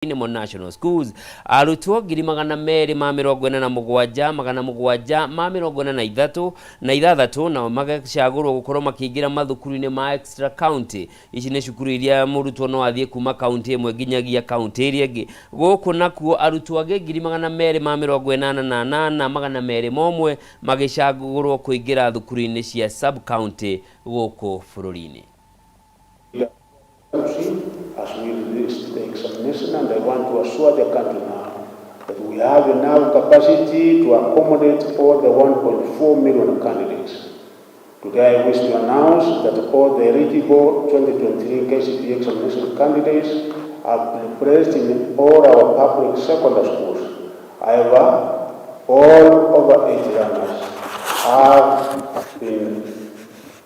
Mo national schools arutwo 2,247,743 nao magacagũrwo gũkorwo makĩingĩra mathukuru-inĩ ma extra county. Ici nĩ cukuru iria mũrutwo no athiĩ kuma county ĩmwe nginyagia county ĩrĩa ĩngĩ. Gũkũ nakuo arutwo angĩ 288,201 magĩcagũrwo kũingĩra thukuru-inĩ cia sub county gũkũ bũrũri-inĩ. As we release the examination, and I want to assure the country now that we have enough capacity to accommodate all the 1.4 million candidates. Today I wish to announce that all the eligible 2023 KCPE examination candidates have been placed in all our public secondary schools. However, all over 80 runners have been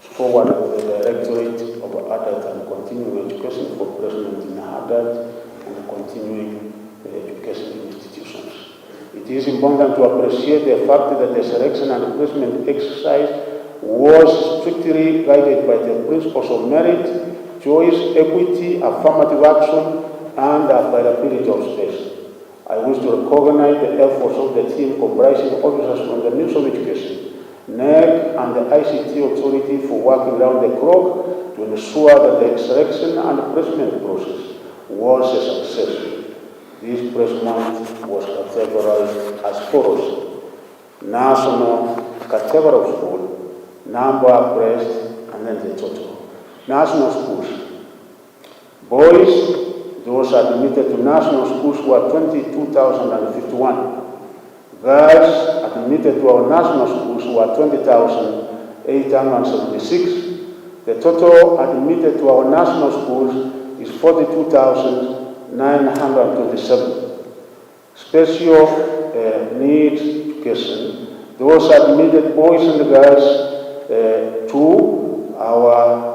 forwarded to the Directorate of Adult and Continuing Education for placement in adult and continuing education institutions. It is important to appreciate the fact that the selection and placement exercise was strictly guided by the principles of merit, choice, equity, affirmative action, and availability of space. I wish to recognize the efforts of the team comprising officers from the Ministry of Education, NEC, and the ICT Authority for working round the clock to ensure that the selection and placement process was a success. This placement was categorized as follows: national category of school, number placed, and then the total. National schools. Boys, those admitted to national schools were 22,051. Girls admitted to our national schools were 20,876. The total admitted to our national schools is 42,927. Special needs education. Those admitted, boys and girls, to our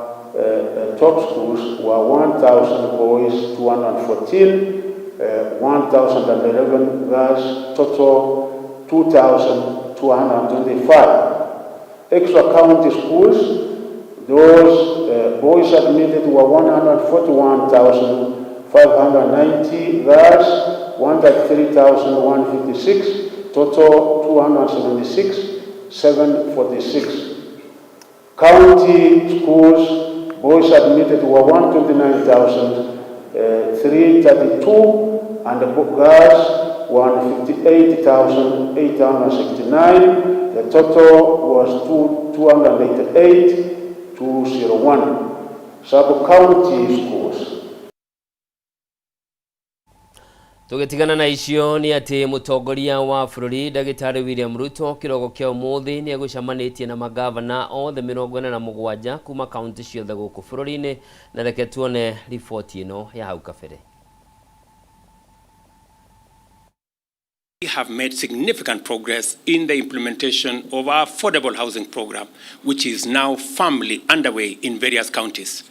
top schools were 1,000 boys, 214, 1,011 girls, total 2,225. Extra county schools, those boys admitted were 141,590, girls 103,156, total 276,746. County schools, boys admitted were 129,332, and girls 158,869. The total was 288,201. Sub-county schools. Tugitigana na icio ni ati mutongoria wa bũrũri Ndagĩtarĩ William Ruto kirogo kĩa ũmũthĩ ni egũcamanĩtie na magavana othe 47 kuma kaunti ciothe gũkũ bũrũri-inĩ, na reke tuone riboti ĩno ya hau kabere. We have made significant progress in the implementation of our affordable housing program, which is now firmly underway in various counties.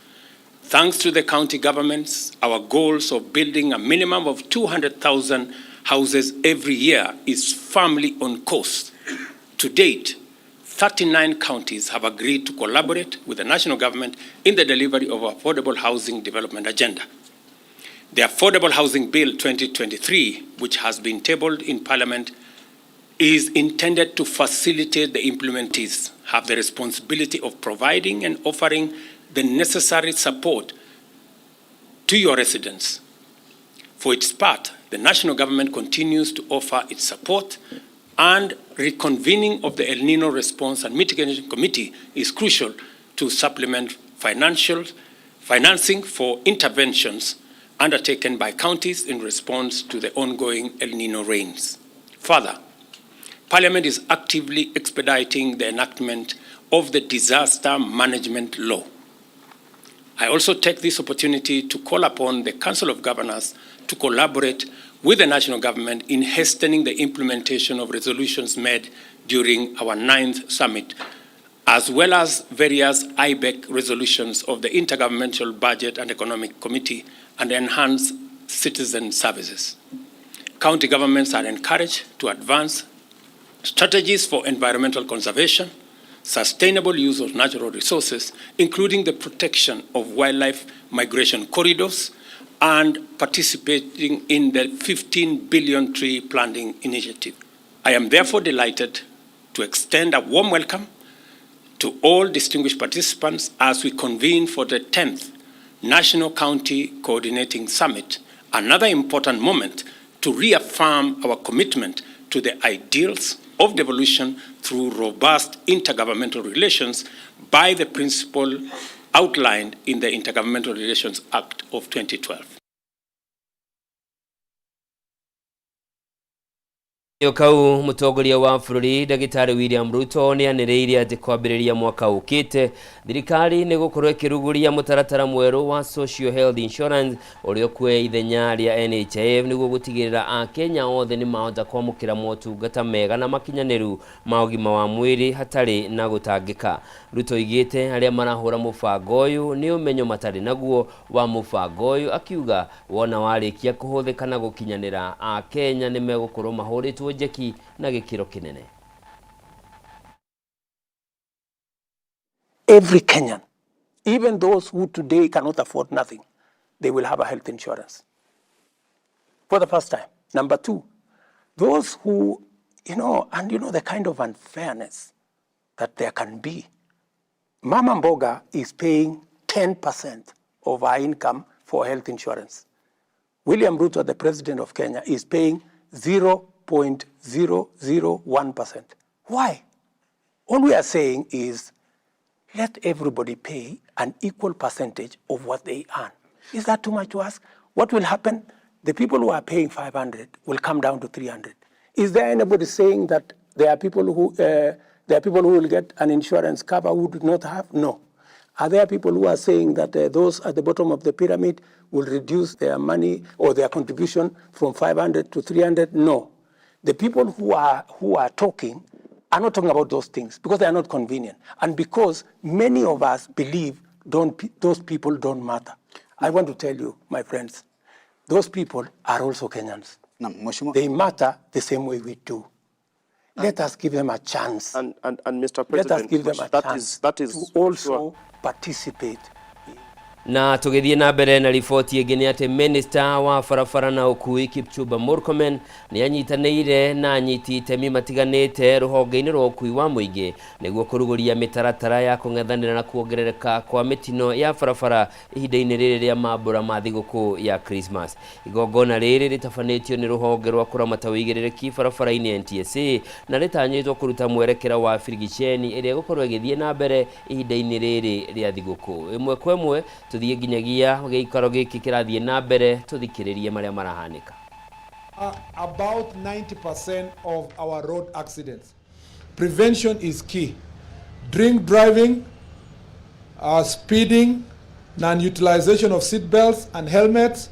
Thanks to the county governments, our goals of building a minimum of 200,000 houses every year is firmly on course. To date, 39 counties have agreed to collaborate with the national government in the delivery of affordable housing development agenda. The Affordable Housing Bill 2023, which has been tabled in Parliament, is intended to facilitate the implementees have the responsibility of providing and offering the necessary support to your residents. For its part, the national government continues to offer its support, and reconvening of the El Nino Response and Mitigation Committee is crucial to supplement financing for interventions undertaken by counties in response to the ongoing El Nino rains. Further, Parliament is actively expediting the enactment of the Disaster Management Law. I also take this opportunity to call upon the Council of Governors to collaborate with the national government in hastening the implementation of resolutions made during our 9th summit, as well as various IBEC resolutions of the Intergovernmental Budget and Economic Committee and enhance citizen services. County governments are encouraged to advance strategies for environmental conservation, sustainable use of natural resources, including the protection of wildlife migration corridors, and participating in the 15 billion tree planting initiative. I am therefore delighted to extend a warm welcome to all distinguished participants as we convene for the 10th National County Coordinating Summit, another important moment to reaffirm our commitment to the ideals of devolution through robust intergovernmental relations by the principle outlined in the Intergovernmental Relations Act of 2012. Kau mutongoria wa bururi Dagitari William Ruto ni anireirie ati kwambiriria mwaka ukite thirikari ni gukorwo ikiruguria mutaratara mweru wa social health insurance urio kwe ithenya ria NHIF niguo gutigirira a Kenya othe ni mahota kwamukira motungata mega na makinyaniru ma ugima wa mwiri hatari na gutangika. Ruto igite aria marahura mubango uyu ni umenyo matari naguo wa mubango uyu akiuga wona warikia kuhuthika na gukinyanira a Kenya ni megukorwo mahuritwo jeki na gikiro kinene. Every Kenyan, even those who today cannot afford nothing, they will have a health insurance for the first time. Number two, those who, and the kind of unfairness that there can be. Mama Mboga is paying 10% of our income for health insurance. William Ruto, the president of Kenya, is paying 0.001%. Why? All we are saying is, let everybody pay an equal percentage of what they earn. Is that too much to ask? What will happen? The people who are paying 500 will come down to 300. Is there anybody saying that there are people who will get an insurance cover who do not have? No. Are there people who are saying that those at the bottom of the pyramid will reduce their money or their contribution from 500 to 300? No. The people who are talking are not talking about those things because they are not convenient and because many of us believe those people don't matter. I want to tell you, my friends, those people are also Kenyans. They matter the same way we do. Let us give them a chance. And Mr. President, let us give them a chance to also participate. Na tugithie na mbere na riboti ingĩ nĩ atĩ minister wa barabara na ũkui Kipchumba Murkomen nĩ anyitanĩire na anyiti itemi matiganĩte rũhonge-inĩ rwa ũkui wa mũingĩ nĩguo kũrugũria mĩtaratara ya kũng'ethanĩra na kuongerereka kwa mĩtino ya barabara ihinda-inĩ rĩrĩ rĩa mambũra ma thigũkũ ya Christmas. Igongona rĩrĩ rĩtabanĩtio nĩ rũhonge rwa kũramata ũigĩrĩrĩki barabara-inĩ NTSA na rĩtanyĩtwo kũruta mwerekera wa birigiceni ĩrĩa gũkorwo ĩgĩthiĩ na mbere ihinda-inĩ rĩrĩ rĩa thigũkũ. Ĩmwe kwa ĩmwe tuthie ginyagia gĩikaro gĩkĩ kĩrathiĩ na mbere tuthikĩrĩrie marĩa marahanĩka. About 90% of our road accidents. Prevention is key. Drink driving, speeding, non-utilization of seat belts and helmets,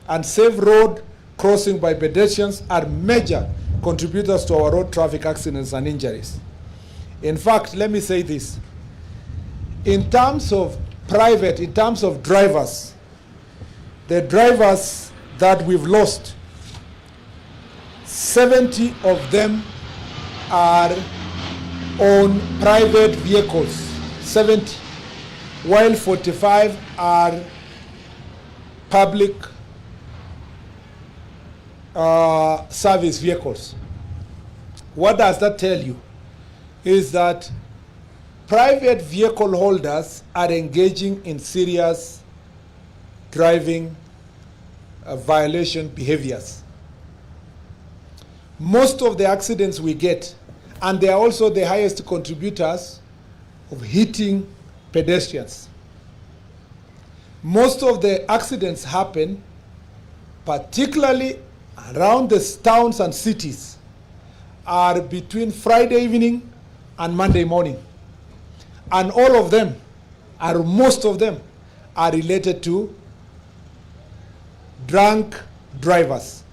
and safe road crossing by pedestrians are major contributors to our road traffic accidents and injuries. In fact, let me say this. In terms of drivers, the drivers that we've lost, 70 of them are on private vehicles, 70, while 45 are public service vehicles. What does that tell you? Is that private vehicle holders are engaging in serious driving violation behaviors. Most of the accidents we get, and they are also the highest contributors of hitting pedestrians. Most of the accidents happen particularly around the towns and cities are between Friday evening and Monday morning. And all of them, or most of them, are related to drunk drivers.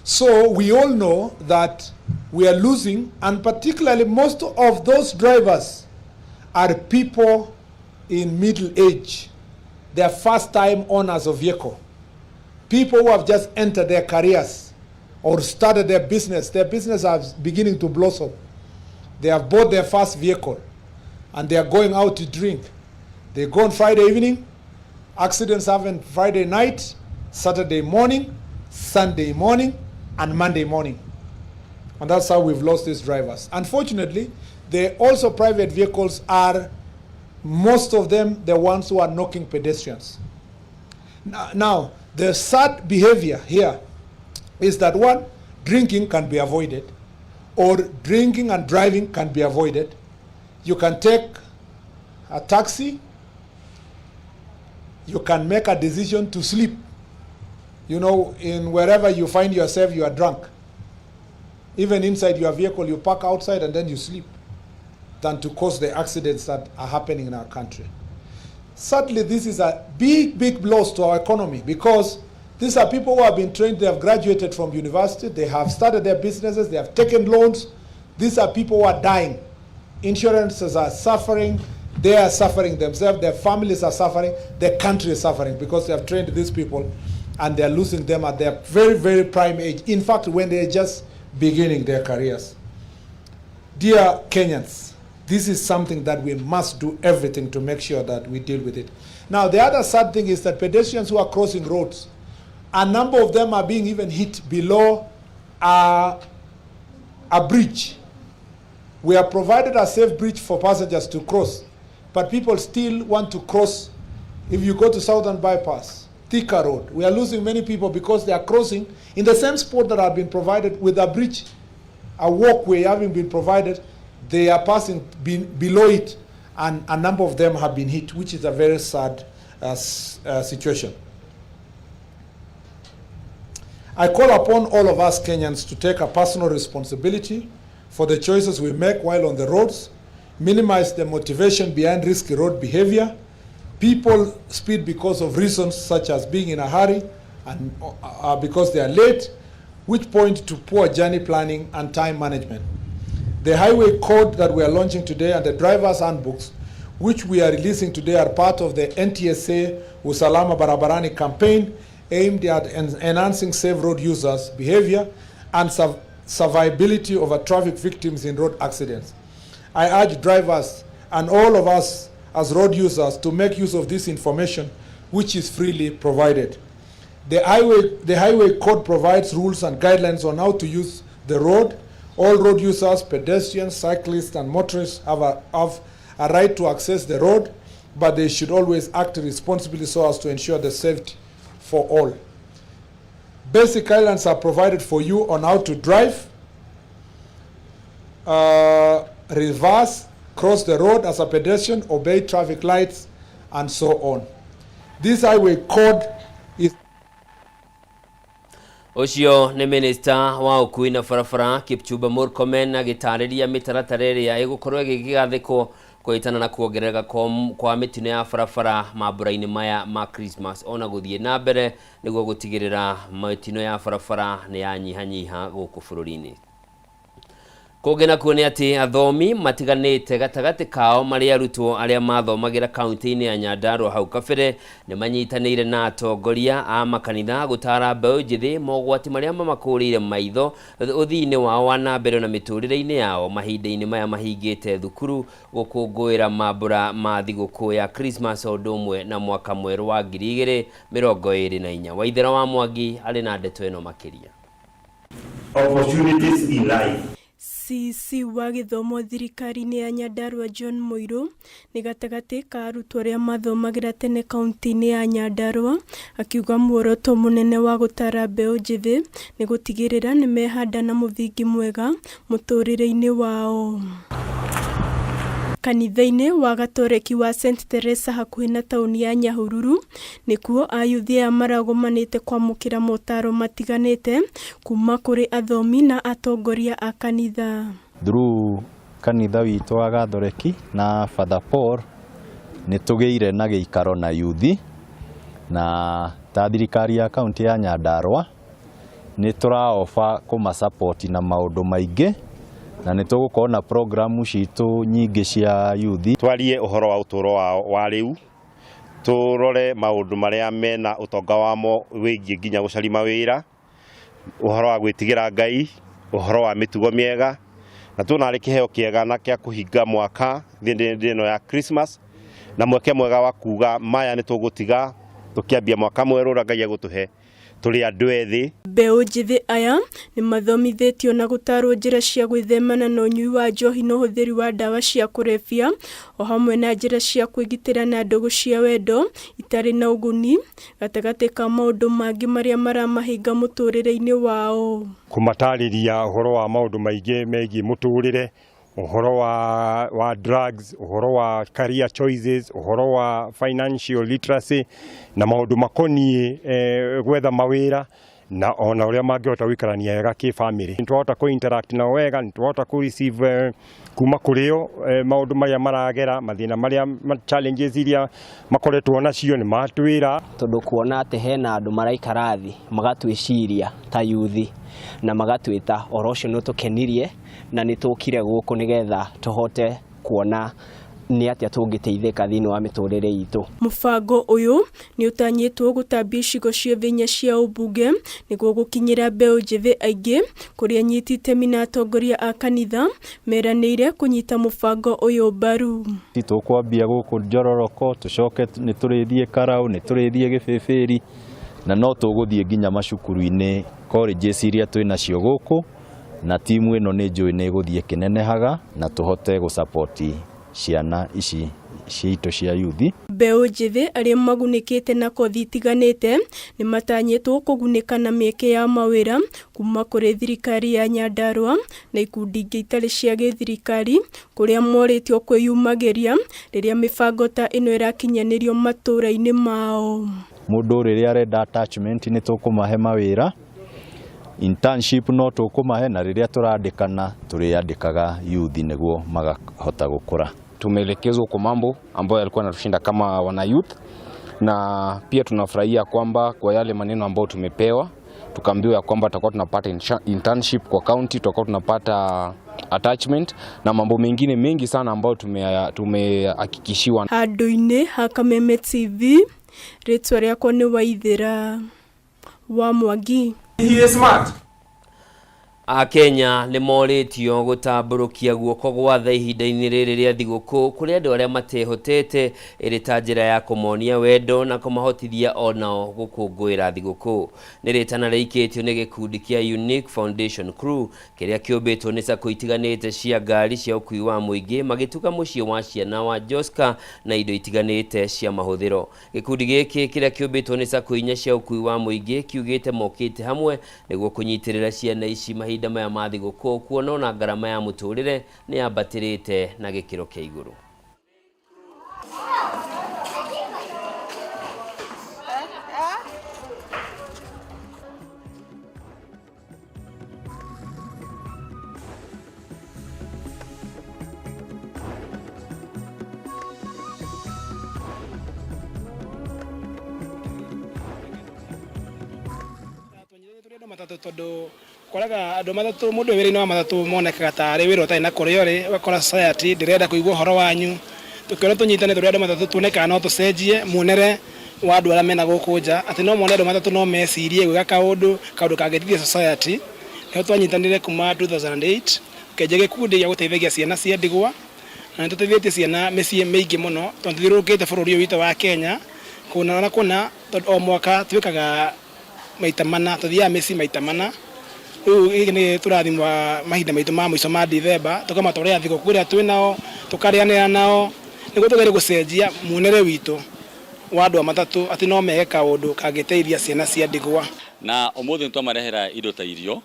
So we all know that we are losing, and particularly most of those drivers are people in middle age. They are first-time owners of vehicle. People who have just entered their careers or started their business are beginning to blossom. They have bought their first vehicle and they are going out to drink. They go on Friday evening, Accidents happen Friday night, Saturday morning, Sunday morning, and Monday morning. And that's how we've lost these drivers. Unfortunately, they also private vehicles are, most of them, the ones who are knocking pedestrians. Now, the sad behavior here is that one, drinking can be avoided, or drinking and driving can be avoided. You can take a taxi, you can make a decision to sleep. You know, in wherever you find yourself, you are drunk. Even inside your vehicle, you park outside and then you sleep, than to cause the accidents that are happening in our country. Sadly, this is a big, big loss to our economy, because these are people who have been trained, they have graduated from university, they have started their businesses, they have taken loans. These are people who are dying. Insurances are suffering, they are suffering themselves, their families are suffering, the country is suffering, because they have trained these people and they are losing them at their very, very prime age. In fact, when they are just beginning their careers. Dear Kenyans, this is something that we must do everything to make sure that we deal with it. Now, the other sad thing is that pedestrians who are crossing roads, a number of them are being even hit below a bridge. We have provided a safe bridge for passengers to cross, but people still want to cross. If you go to Southern Bypass, Thika Road, we are losing many people because they are crossing in the same spot that have been provided with a bridge, a walkway having been provided. They are passing below it, and a number of them have been hit, which is a very sad situation. I call upon all of us Kenyans to take a personal responsibility for the choices we make while on the roads, minimize the motivation behind risky road behavior. People speed because of reasons such as being in a hurry and because they are late, which point to poor journey planning and time management. The highway code that we are launching today and the driver's handbooks, which we are releasing today, are part of the NTSA Usalama Barabarani campaign aimed at enhancing safe road users' behavior and survivability of traffic victims in road accidents. I urge drivers and all of us as road users to make use of this information, which is freely provided. The highway code provides rules and guidelines on how to use the road. All road users, pedestrians, cyclists, and motorists have a right to access the road, but they should always act responsibly so as to ensure the safety for all. Basic guidelines are provided for you on how to drive, reverse, cross the road as a pedestrian, obey traffic lights, and so on. This highway code is... Ucio ni minister wa ukui na barabara Kipchumba Murkomen agitariria mitaratara iria igukorwo igigathikwo kuitana na kuongerereka kwa mitino ya barabara mambura-ini maya ma Christmas ona guthie na mbere niguo gutigirira mitino ya barabara ni yanyihanyiha guku bururi-ini. Kugena kuone ati athomi matiganite gatagati kao mari arutwo aria mathomagira kaunti-ini ya Nyandarua hau kabere ni manyitanire na atongoria a makanitha gutara mbeu njithi mogwati maria mamakũrĩire maitho uthii-ini wao wa na mbere na miturire-ini yao mahinda-ini maya mahingite thukuru gũkũngũĩra mambura ma thigũkũ ya Christmas o ũndũ ũmwe na mwaka mwerũ wa 2024. Waithera wa Mwangi arĩ na ndeto ĩno makĩria. Opportunities in life. CC wa githomo thirikari-ini ya Nyandarua John Mohoro ni gatagati ka arutwo aria mathomagira tene kaunti-ini ya Nyandarua akiuga muoroto munene wa gutara mbeu njithi ni gutigirira ni mehanda na muthingi mwega muturire-ini wao. Kanitha-ini wa gatoreki wa St Teresa hakuhi na tauni ya Nyahururu nikuo ayuthi aya maragomanite kwamukira motaro matiganite kuma kuri athomi na atongoria a kanitha. Through kanitha witũ wa gatoreki na Father Paul ni tugeire na giikaro na yuthi na ta thirikari ya kaunti ya Nyandarua ni turaofa kuma support na maundu maingi na nĩ tũgũkorwo na programu citũ nyingĩ cia yuthi. Twarie ũhoro wa ũtũũro wao wa rĩu, tũrore maũndũ marĩa mena ũtonga wamo wĩgiĩ nginya gũcaria mawĩra, ũhoro wa gwĩtigĩra Ngai, ũhoro wa mĩtugo mĩega, na tũnarĩ kĩheo kĩega na kĩa kũhinga mwaka thĩinĩ ĩno ya Christmas, na mweke mwega wa kuga maya nĩ tũgũtiga tukiambia mwaka mwerũ Ngai agutuhe tuli andu ethi. Mbeũ njĩthĩ aya nĩ mathomithĩtio na gũtarwo njĩra cia gwĩthemana na ũnyui wa njohi na ũhũthĩri wa ndawa cia kũrebia, o hamwe na njĩra cia kwĩgitĩra na ndũgũ cia wendo itarĩ na ũguni, gatagatĩ ka maũndũ mangĩ marĩa maramahinga mũtũrĩre-inĩ wao. Kũmatarĩria ũhoro wa maũndũ maingĩ megiĩ mũtũrĩre, uhoro wa drugs, uhoro wa career choices, uhoro wa financial literacy na maundu makoniĩ gwetha mawĩra na ona ũrĩa mangĩhota gũikarania wega kĩ-family. Nĩtwahota ku-interact nao wega, nĩtwahota ku-receive kuma kũrĩo maũndũ marĩa maragera, mathĩna marĩa challenges iria makoretwo nacio nĩ matwĩra. Tondũ kuona atĩ hena andũ maraikara thĩ magatwĩciria ta yuthi na magatwĩta oro ũcio nĩtũkenirie na nĩtũkire gũkũ nĩgetha tũhote kuona nĩ atĩa tũngĩteithĩka thĩinĩ wa mĩtũrĩre itũ. Mũbango ũyũ nĩ ũtanyĩtwo gũtambia icigo ciothe inya cia ũmbunge nĩguo gũkinyĩra mbeũ njĩthĩ aingĩ, kũrĩa anyiti itemi na atongoria a kanitha meranĩire kũnyita mũbango ũyũ mbaru. Tũkwambia gũkũ Njororoko, tũcoke nĩtũrĩthiĩ Karau, nĩtũrĩthiĩ Gĩbĩbĩri na no tũgũthiĩ nginya macukuru-inĩ colleges iria twĩnacio gũkũ, na timu ĩno nĩ njũĩ nĩ ĩgũthiĩ kĩnenehaga na tũhote gũsapoti ciana ici ciitũ cia yuthi. Mbeũ njĩthĩ arĩa magunĩkĩte na kothi itiganĩte nĩ matanyĩtwo kũgunĩka na mĩeke ya mawĩra kuma kũrĩ thirikari ya Nyandarua na ikundi ingĩ itarĩ cia gĩthirikari, kũrĩa morĩtio kwĩyumagĩria rĩrĩa mĩbango ta ĩno ĩrakinyanĩrio matũũra-inĩ mao. Mũndũ rĩrĩa arenda attachment nĩ tũkũmahe mawĩra, internship no tũkũmahe, na rĩrĩa tũrandĩkana tũrĩandĩkaga yuthi nĩguo magahota gũkũra. Tumeelekezwa kwa mambo ambayo yalikuwa yanatushinda kama wana youth, na pia tunafurahia kwamba kwa yale maneno ambayo tumepewa, tukaambiwa kwamba tutakuwa tunapata internship kwa county, tutakuwa tunapata attachment na mambo mengine mengi sana ambayo tumehakikishiwa. Handũ-inĩ ha Kameme TV, rĩtwa rĩakwa nĩ Waithĩra wa Mwangi. He is smart. Akenya nĩ morĩtio gũtambũrũkia guoko gwa tha ihinda-inĩ rĩrĩ rĩa thigũkũ kũrĩ andũ arĩa matehotete, ĩrĩ ta njĩra ya kũmonia wendo na kũmahotithia onao gũkũngũĩra thigũkũ. Nĩ rĩtana rĩikĩtio nĩ gĩkundi kĩa Unique Foundation Crew kĩrĩa kĩũmbĩtwo nĩ sacco itiganĩte cia ngari cia ũkui wa mũingĩ magĩtuka mũciĩ wa ciana wa Joska na indo itiganĩte cia mahũthĩro. Gĩkundi gĩkĩ kĩrĩa kĩũmbĩtwo nĩ sacco inya cia ũkui wa mũingĩ kiugĩte mokĩte hamwe nĩguo kũnyitĩrĩra ciana ici mahinda maya ma thigũkũ, kuona na ngarama ya mũtũrĩre nĩ yambatĩrĩte na gĩkĩro kĩa igũrũ. Matatu tondu koraga andu matatu mundu wĩra-inĩ wa matatu monekaga tarĩ wĩra ũtarĩ na kũrĩa ũrĩ, ũgakora society ndĩrenda kũigua ũhoro wanyu. Tũkĩona tũnyitane tũrĩ andũ matatũ tuonekaga no tũcenjie muonere wa andũ arĩa mena gũkũ nja, atĩ no mone andũ matatũ no mecirie gwĩka kaũndũ kangĩteithia society. Nĩho twanyitanire kuma 2008 kĩanjia gĩkundi gĩa gũteithagia ciana cia ndigwa, na nĩtũteithĩtie ciana mĩciĩ mĩingĩ mũno tondũ tũthiũrũrũkĩte bũrũri ũyũ witũ wa Kenya kuna na kuna, o mwaka twĩkaga maita mana, tuthiaga mĩciĩ maita mana. Rĩu nĩ tũrathimwa mahinda maitũ ma mũico ma December, tũkamatwarĩra thigũkũ ĩrĩa twĩ nao, tũkarĩanĩra nao nĩguo tũgerie gũcenjia muonere witũ wa andũ a matatũ atĩ no meke kaũndũ kangĩteithia ciana cia ndigwa. Na ũmũthĩ nĩtwamarehera indo ta irio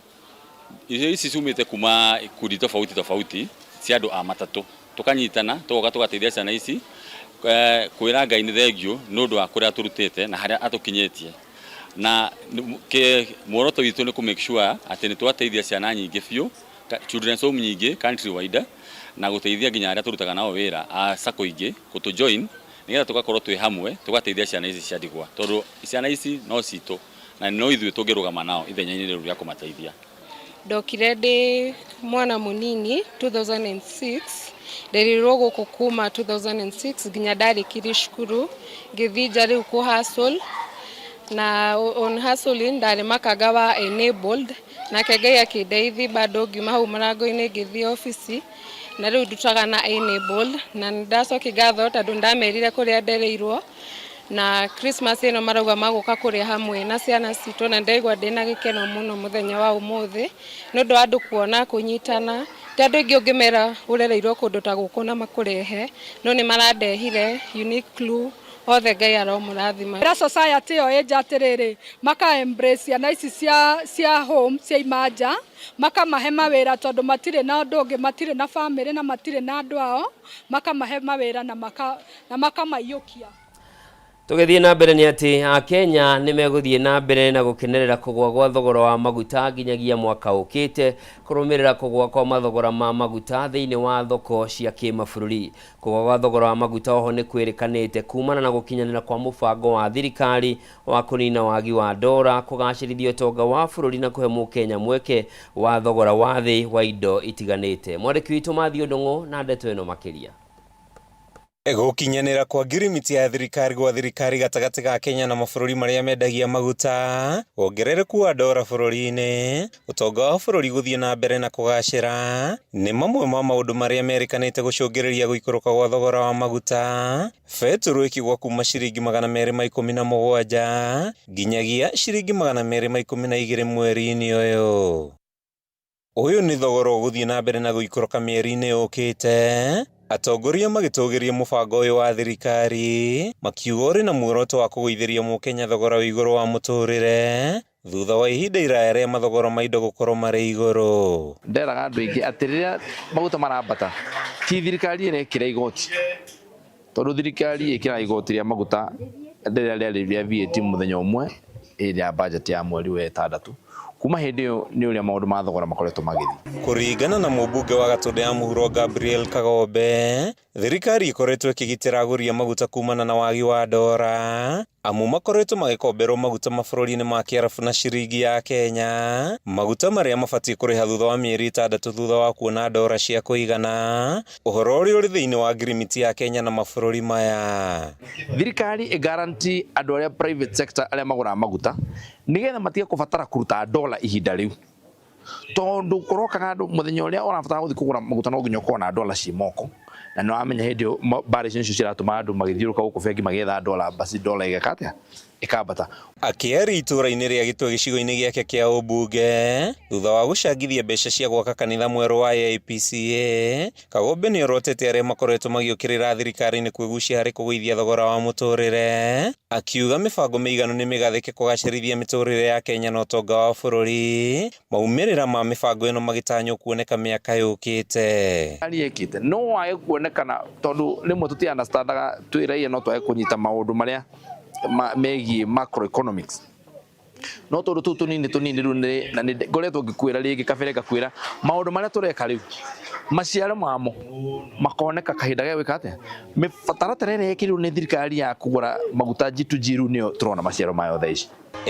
ici ciumĩte kuma ikundi tofauti cia andũ a matatũ, tũkanyitana tũgoka tũgateithia ciana ici kwĩra Ngai nĩ thengio nĩ ũndũ wa kũrĩa tũrutĩte na harĩa atũkinyĩtie. Na muoroto witũ nĩ make sure atĩ nĩ twateithia ciana nyingĩ biũ, children's home nyingĩ country wide, na gũteithia nginya arĩa tũrutaga nao wĩra a sacco ingĩ gũtũ join nĩgetha tũgakorwo twĩ hamwe tũgateithia ciana ici cia ndigwa, tondũ ciana ici no citũ na no ithuĩ tũngĩrũgama nao ithenya-inĩ rĩu rĩa kũmateithia. Ndokire ndĩ mwana mũnini 2006, nderirwo gũkũ kuma 2006 nginya ndarĩkirie cukuru, ngĩthiĩ nja rĩu kũ-hustle, na on hustling ndarĩ makanga wa enabled, nake Ngai akĩndeithia bado ngiuma hau marango-inĩ ngĩthiĩ ofici, na rĩu ndutaga na enabled, na ndacokia ngatho tondũ ndamerire kũrĩa ndereirwo na Christmas ino marauga maguka kuria hamwe na ciana citũ na ndaigua ndina gĩkeno mũno mũthenya wa ũmũthĩ nĩ ũndũ wa andũ kuona kũnyitana ti andũ aingĩ ũngĩmera ũrereirwo kũndũ ta gũkũ na makũrehe no nĩ marandehire unique clue othe Ngai aromũrathima. Ra society yo ĩnjatirĩrĩ maka embrace ciana ici cia home cia imanja makamahe mawĩra tondũ matirĩ na ũndũ ũngĩ, matirĩ na family na matirĩ na andũ ao, makamahe mawĩra na makamaiyũkia. Tũgĩthiĩ na mbere nĩ atĩ Akenya nĩ megũthiĩ na mbere na gũkenerera kũgũa gwa thogora wa maguta nginyagia mwaka ũkĩte kũrũmĩrĩra kũgũa kwa mathogora ma maguta thĩinĩ wa thoko cia kĩmabũrũri. Kũgũa gwa thogora wa maguta oho nĩ kwĩrĩkanĩte kumana na gũkinyanĩra kwa mũbango wa thirikari wa kũnina wagi wa ndora, kũgacĩrithia ũtonga wa bũrũri na kũhe Mũkenya mweke wa thogora wa thĩ wa indo itiganĩte. Mwandĩki witũ Mathiũ Ndung'u na ndeto ĩno makĩria. Gũkinyanĩra kwa ngirimiti ya thirikari gwa thirikari gatagatĩ ga Kenya na mabũrũri marĩa mendagia maguta, wongerereku wa ndora bũrũri-inĩ, ũtonga wa bũrũri gũthiĩ na mbere na kũgacĩra nĩ mamwe ma maũndũ marĩa merĩkanĩte gũcũngĩrĩria gũikũrũka gwa thogora wa maguta. Betũrũ ĩkĩgwa kuma ciringi 217 nginyagia ciringi 212 mweri-inĩ ũyũ. Ũyũ nĩ thogora ũgũthiĩ na mbere na gũikũrũka mĩeri-inĩ yũkĩte. Atongoria magĩtũgĩria mũbango ũyũ wa thirikari makiuga ũrĩ na muoroto wa kũgũithĩria Mũkenya thogora wa igũrũ wa mũtũrĩre thutha wa ihinda iraya rĩa mathogora ma indo gũkorwo marĩ igũrũ. Nderaga andũ aingĩ atĩ rĩrĩa maguta marambata ti thirikari ĩrekĩra igoti, tondũ thirikari ĩkĩra igoti rĩa maguta rĩrĩa rĩarĩ rĩa VAT mũthenya ũmwe ĩrĩa budget ya mweri wa 6. Kuma hĩndĩ ĩyo nĩ ũrĩa maũndũ ma thogora makoretwo magĩthiĩ. Kũringana na mũmbunge wa Gatũndũ ya Mohoro Gabriel Kagombe, thirikari ĩkoretwo ĩkĩgitĩra agũri a maguta kumana na wagi wa ndora, amu makoretwo magĩkomberwo maguta mabũrũri-inĩ ma Kĩarabu na ciringi ya Kenya, maguta marĩa mabatiĩ kũrĩha thutha wa mĩeri 6 thutha wa kuona ndora cia kũigana, ũhoro ũrĩa ũrĩ thĩinĩ wa ngirimiti ya Kenya na mabũrũri maya. Thirikari ĩgaranti andũ arĩa private sector arĩa magũraga maguta nĩgetha matige kũbatara kũruta dola ihinda rĩu, tondũ kũrokaga andũ mũthenya ũrĩa ũrabatara gũthiĩ kũgũra maguta no nginya ũkorwo na dola ci moko, na nĩ wamenya hĩndĩ ĩyo mbara icio ciratũma andũ magĩthiũrũka gũkũ bengi magĩetha dola, basi dola ĩgeka atĩa ĩkambata. Akĩaria itũra-inĩ rĩa Gitau gĩcigo-inĩ gĩake kĩa ũmbunge thutha wa gũcangithia mbeca cia gwaka kanitha mwerũ wa APCA, Kagombe nĩ orotete arĩa makoretwo magĩũkĩrĩra thirikari-inĩ kwĩgucia harĩ kũgũithia thogora wa mũtũrĩre, akiuga mĩbango mĩiganu nĩ mĩgathĩke kũgacĩrithia mĩtũrĩre ya Kenya na ũtonga wa bũrũri, maumĩrĩra ma mĩbango ĩno magĩtanywo kuoneka mĩaka yũkĩte. Ariĩkĩte no wage kuonekana tondũ rĩmwe tũti understandaga twĩ raia no twage kũnyita maũndũ marĩa megiĩ macroeconomics, no tondũ tũu tũnini rĩu na nĩ ngoretwo ngĩkwĩra rĩngĩ kabere ngakwĩra maũndũ marĩa tũreka rĩu maciaro mamo makoneka kahinda ga gwĩka atĩa. Mĩtaratara ĩrĩa yekĩrirwo nĩ thirikari ya kũgũra maguta G2G rĩu nĩyo tũrona maciaro mayo thaa ici.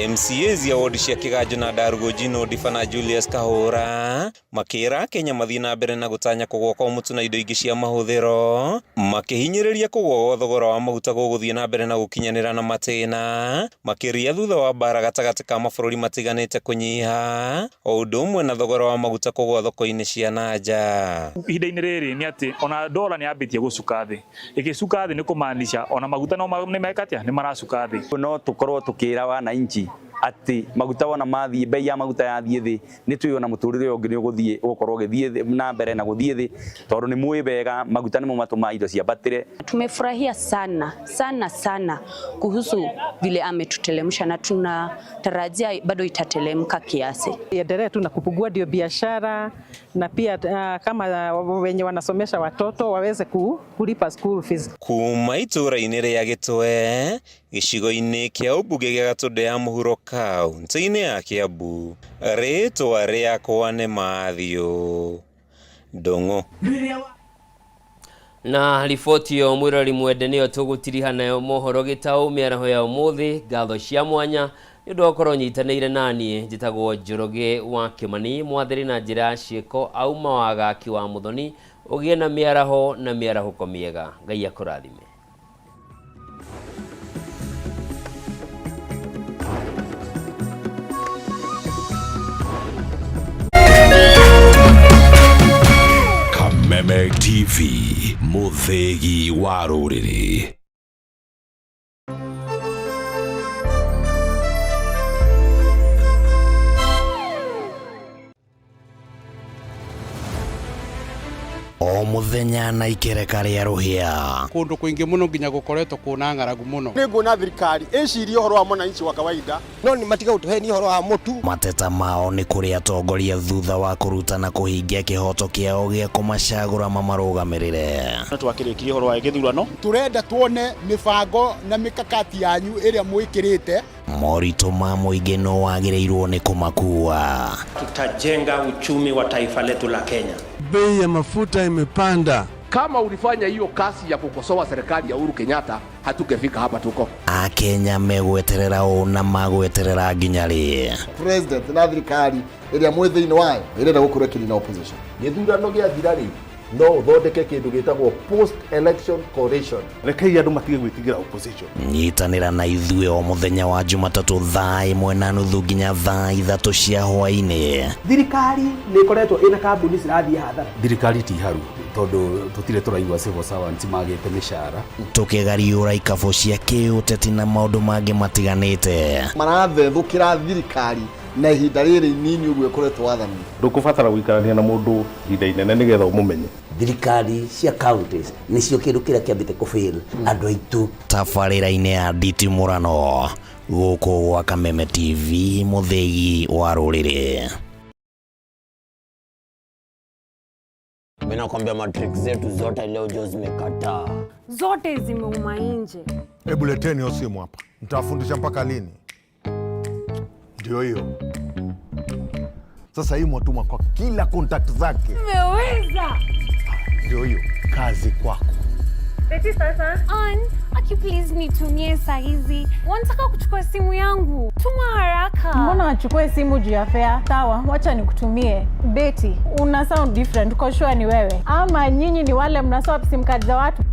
MCAs ya wodi cia Kĩganjo na Ndarugo Njino Ndiba na Julius Kahũra makĩra Kenya mathiĩ na mbere na gũtanya kũgũa kwa mũtu na indo ingĩ cia mahũthĩro, makĩhinyĩrĩria kũgũa gwa thogora wa maguta gũgũthiĩ na mbere na gũkinyanĩra na matĩna makĩria thutha wa mbara gatagatĩ ka mabũrũri matiganĩte kũnyiha, o ũndũ ũmwe na thogora wa maguta kũgũa thoko-inĩ cia nanja. Ihinda-inĩ rĩrĩ nĩ atĩ ona dola nĩ yambĩtie gũcuka thĩ, ĩgĩcuka thĩ nĩ kũmaanisha ona maguta nĩ meka atĩa nĩ maracuka thĩ. No tũkorwo tũkĩra wananchi ati maguta wana mathiĩ, bei ya maguta yathiĩ thĩ, nĩ twĩ ona mũtũrĩre ũngĩ nĩ ũgũthiĩ ũgũkorwo ũgĩthiĩ na mbere na gũthiĩ thĩ, tondũ nĩ mũĩ wega maguta nĩmo matũma indo ciambatĩre. Tumefurahia sana kuhusu vile ametutelemsha na tunatarajia bado itatelemka kiasi. Endelee tu na kupungua ndio biashara, na pia kama wenye wanasomesha watoto waweze kulipa school fees. Kuma itũra-inĩ rĩa Gĩtwe gĩcigo-inĩ kĩa ũmbunge gĩa Gatũndũ ya Mohoro kaunti-inĩ ya Kiambu, rĩtwa rĩakwa nĩ Mathiũ Ndung'u. Na riboti yo mwĩrori mwende nĩyo tũgũtiriha nayo Mohoro Gitau mĩaraho ya ũmũthĩ. Ngatho cia mwanya nĩ ũndũ wa gũkorwo nyitanĩire naniĩ. Njĩtagwo Njoroge wa Kĩmani, mwathĩri na njĩra ya ciĩko auma wagaki wa Mũthoni. Ũgĩe na mĩaraho na mĩarahũko mĩega. Ngai akũrathime. Kameme TV, mũthĩgi wa rũrĩrĩ. o muthenya na ikereka ria ruhia kundu kuingi muno nginya gukoretwo kuna ng'aragu muno ni nguna thirikari icirie uhoro wa mwananchi wa kawaida no ni matiga utuheni uhoro wa mutu mateta mao ni kuri atongoria thutha wa kurutana kuhingia kihoto kiao gia kumacagura mamarugamirire twakirikirie uhoro wa githurano turenda tuone mibango na mikakati yanyu iria mwikirite morito ma muingi no wagireirwo ni kumakua. Tutajenga uchumi wa taifa letu la Kenya. Bei ya mafuta imepanda. Kama ulifanya hiyo kasi ya kukosoa serikali ya Uhuru Kenyatta, hatungefika hapa tuko. Akenya megweterera na magweterera nginyari. President na thirikari iria mwithini wayo irenda gukurekiri na opposition. Githurano gia thirari no thondeke kindu gitagwo post election coalition. Rekei andu matige gwitigira opposition. Nyitanira na ithuĩ o muthenya wa Jumatatu thaa 1:30 nginya thaa 3 cia hwaĩ-inĩ. Thirikari nĩ ikoretwo ina kambuni cirathiĩ hathara. Thirikari ti haru tondu tutire turaigua civil servants magite mishara. Tukigariũra ikabo cia kĩũteti na maũndũ mangĩ matiganĩte. Marathethũkĩra thirikari na ihinda rĩrĩ inini ũguo ĩkoretwo wathani. Ndũkũbatara gũikarania na mũndũ ihinda inene nĩgetha ũmũmenye. Thirikari cia counties nĩcio kĩndũ kĩrĩa kĩambĩte kũfail andũ aitũ. Tabarĩra-inĩ ya nditimũrano gũkũ gwa Kameme TV, mũthegi wa rũrĩrĩ. Mimi nakwambia matrix zetu zote leo jo zimekataa. Zote zimeuma nje. Hebu leteni hiyo simu hapa. Nitawafundisha mpaka lini? Ndio hiyo. Sasa hii mwatuma kwa kila contact zake. Umeweza. Ndio hiyo. Kazi kwako. Beti sasa. Aki please nitumie saa hizi. Wanataka kuchukua simu yangu. Tuma haraka. Mbona wachukue simu juu ya fare? Sawa, wacha nikutumie. Beti, una sound different. Uko sure ni wewe? Ama nyinyi ni wale mnaswap sim card za watu?